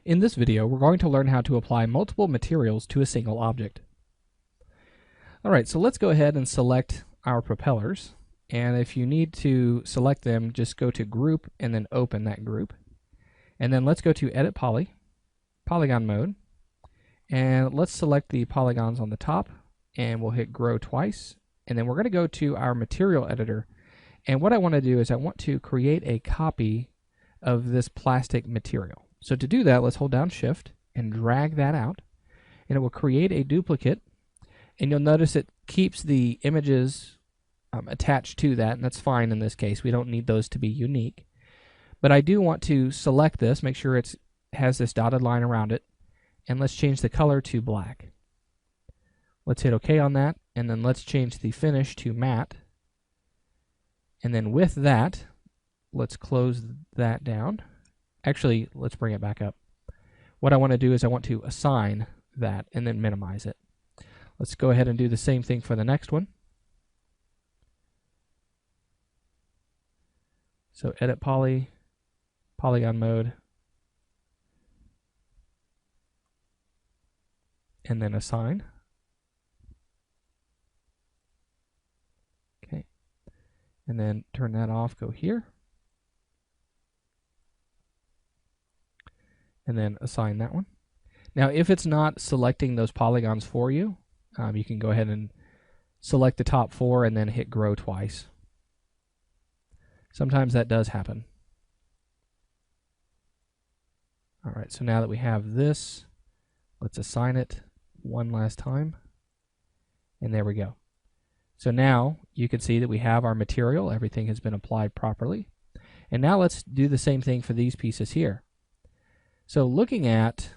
In this video, we're going to learn how to apply multiple materials to a single object. Alright, so let's go ahead and select our propellers. And if you need to select them, just go to Group and then open that group. And then let's go to Edit Poly, Polygon Mode. And let's select the polygons on the top, and we'll hit Grow twice. And then we're going to go to our Material Editor. And what I want to do is I want to create a copy of this plastic material. So to do that, let's hold down Shift and drag that out, and it will create a duplicate. And you'll notice it keeps the images attached to that, and that's fine in this case. We don't need those to be unique. But I do want to select this, make sure it has this dotted line around it, and let's change the color to black. Let's hit OK on that, and then let's change the finish to matte. And then with that, let's close that down. Actually, let's bring it back up. What I want to do is I want to assign that and then minimize it. Let's go ahead and do the same thing for the next one. So Edit Poly, Polygon Mode, and then assign. Okay. And then turn that off, go here. And then assign that one. Now, if it's not selecting those polygons for you, you can go ahead and select the top 4 and then hit Grow twice. Sometimes that does happen. All right, so now that we have this, let's assign it one last time. And there we go. So now you can see that we have our material. Everything has been applied properly. And now let's do the same thing for these pieces here. So looking at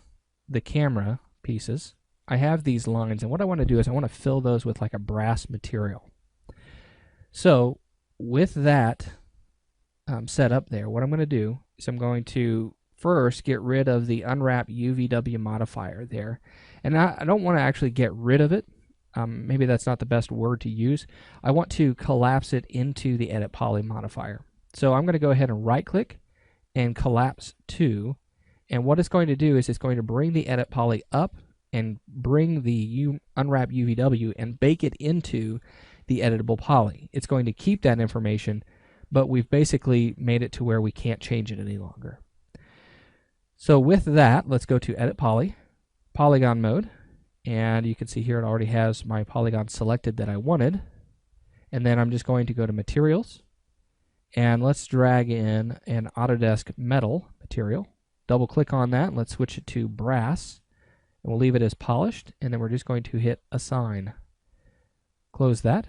the camera pieces, I have these lines, and what I want to do is I want to fill those with like a brass material. So with that set up there, what I'm going to do is I'm going to first get rid of the unwrap UVW modifier there. And I don't want to actually get rid of it. Maybe that's not the best word to use. I want to collapse it into the Edit Poly modifier. So I'm going to go ahead and right click and collapse to. And what it's going to do is it's going to bring the Edit Poly up and bring the unwrap UVW and bake it into the editable poly. It's going to keep that information, but we've basically made it to where we can't change it any longer. So with that, let's go to Edit Poly, Polygon Mode, and you can see here it already has my polygon selected that I wanted. And then I'm just going to go to Materials, and let's drag in an Autodesk Metal material. Double click on that, let's switch it to brass, and we'll leave it as polished, and then we're just going to hit assign. Close that,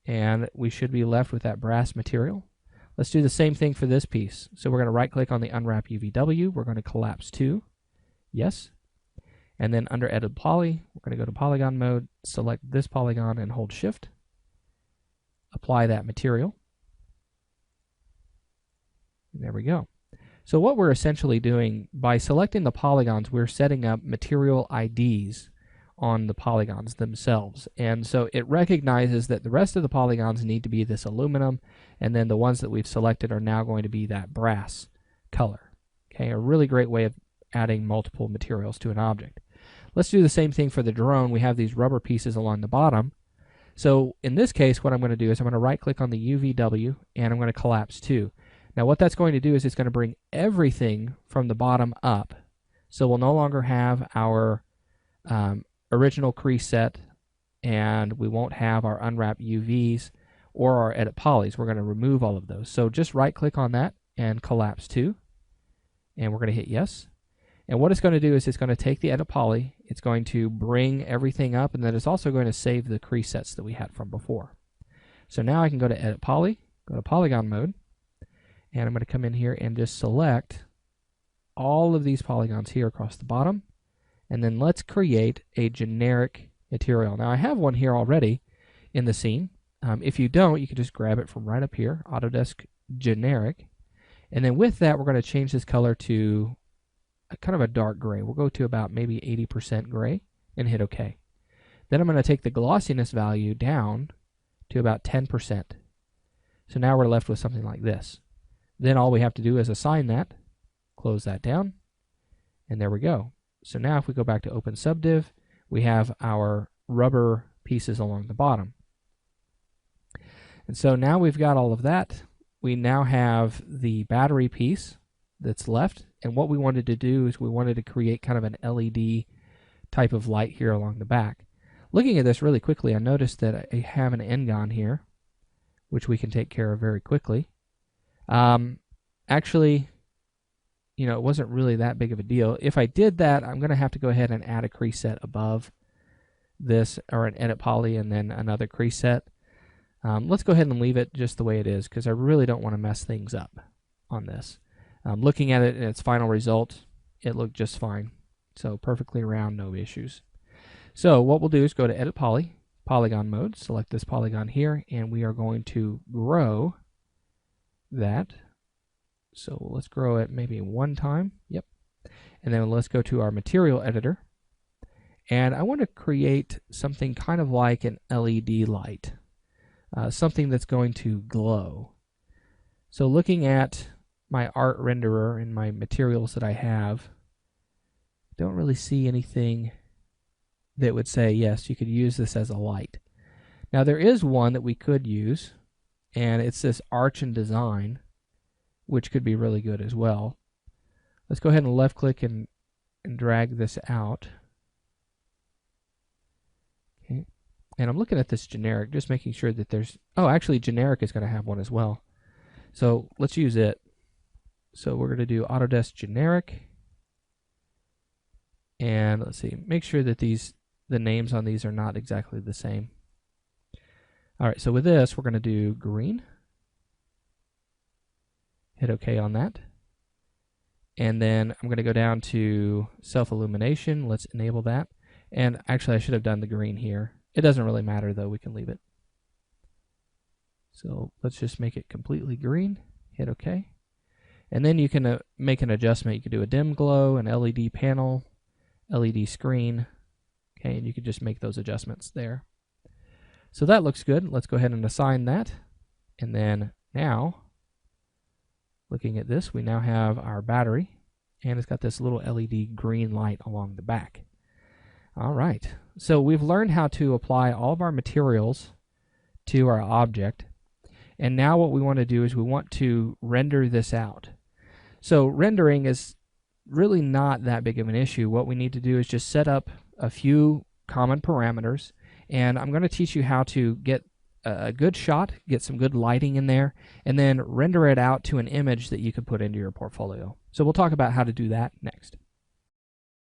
and we should be left with that brass material. Let's do the same thing for this piece. So we're going to right click on the unwrap UVW, we're going to collapse to, yes, and then under Edit Poly, we're going to go to Polygon Mode, select this polygon and hold Shift, apply that material, and there we go. So what we're essentially doing, by selecting the polygons, we're setting up material IDs on the polygons themselves. And so it recognizes that the rest of the polygons need to be this aluminum, and then the ones that we've selected are now going to be that brass color. Okay, a really great way of adding multiple materials to an object. Let's do the same thing for the drone. We have these rubber pieces along the bottom. So in this case, what I'm going to do is I'm going to right click on the UVW, and I'm going to collapse to. Now what that's going to do is it's going to bring everything from the bottom up. So we'll no longer have our original crease set, and we won't have our unwrap UVs or our Edit Polys. We're going to remove all of those. So just right click on that and collapse to, and we're going to hit yes. And what it's going to do is it's going to take the Edit Poly, it's going to bring everything up, and then it's also going to save the crease sets that we had from before. So now I can go to Edit Poly, go to Polygon Mode, and I'm going to come in here and just select all of these polygons here across the bottom. And then let's create a generic material. Now I have one here already in the scene. If you don't, you can just grab it from right up here, Autodesk Generic. And then with that, we're going to change this color to kind of a dark gray. We'll go to about maybe 80% gray and hit OK. Then I'm going to take the glossiness value down to about 10%. So now we're left with something like this. Then all we have to do is assign that, close that down, And there we go. So now if we go back to Open Subdiv, we have our rubber pieces along the bottom. And so now we've got all of that. We now have the battery piece that's left. And what we wanted to do is we wanted to create kind of an LED type of light here along the back. Looking at this really quickly, I noticed that I have an N-gon here, which we can take care of very quickly. Actually, you know, it wasn't really that big of a deal. If I did that, I'm going to have to go ahead and add a crease set above this, or an edit poly and then another crease set. Let's go ahead and leave it just the way it is, because I really don't want to mess things up on this. Looking at it in its final result, it looked just fine. So perfectly round, no issues. So what we'll do is go to Edit Poly, Polygon Mode, select this polygon here, and we are going to grow that. So let's grow it maybe one time. Yep. And then let's go to our Material Editor. And I want to create something kind of like an LED light. Something that's going to glow. So looking at my art renderer and my materials that I have, don't really see anything that would say, yes, you could use this as a light. Now there is one that we could use, and it's this Arch and Design, which could be really good as well. Let's go ahead and left click and drag this out. Okay. And I'm looking at this generic, just making sure that there's, oh, actually generic is going to have one as well. So let's use it. So we're going to do Autodesk generic. And let's see, make sure that the names on these are not exactly the same. All right, so with this, we're going to do green. Hit OK on that. And then I'm going to go down to self-illumination. Let's enable that. And actually, I should have done the green here. It doesn't really matter, though. We can leave it. So let's just make it completely green. Hit OK. And then you can make an adjustment. You can do a dim glow, an LED panel, LED screen. Okay, and you can just make those adjustments there. So that looks good. Let's go ahead and assign that. And then now, looking at this, we now have our battery, and it's got this little LED green light along the back. All right, so we've learned how to apply all of our materials to our object, and now what we want to do is we want to render this out. So rendering is really not that big of an issue. What we need to do is just set up a few common parameters, and I'm going to teach you how to get a good shot, get some good lighting in there, and then render it out to an image that you can put into your portfolio. So we'll talk about how to do that next.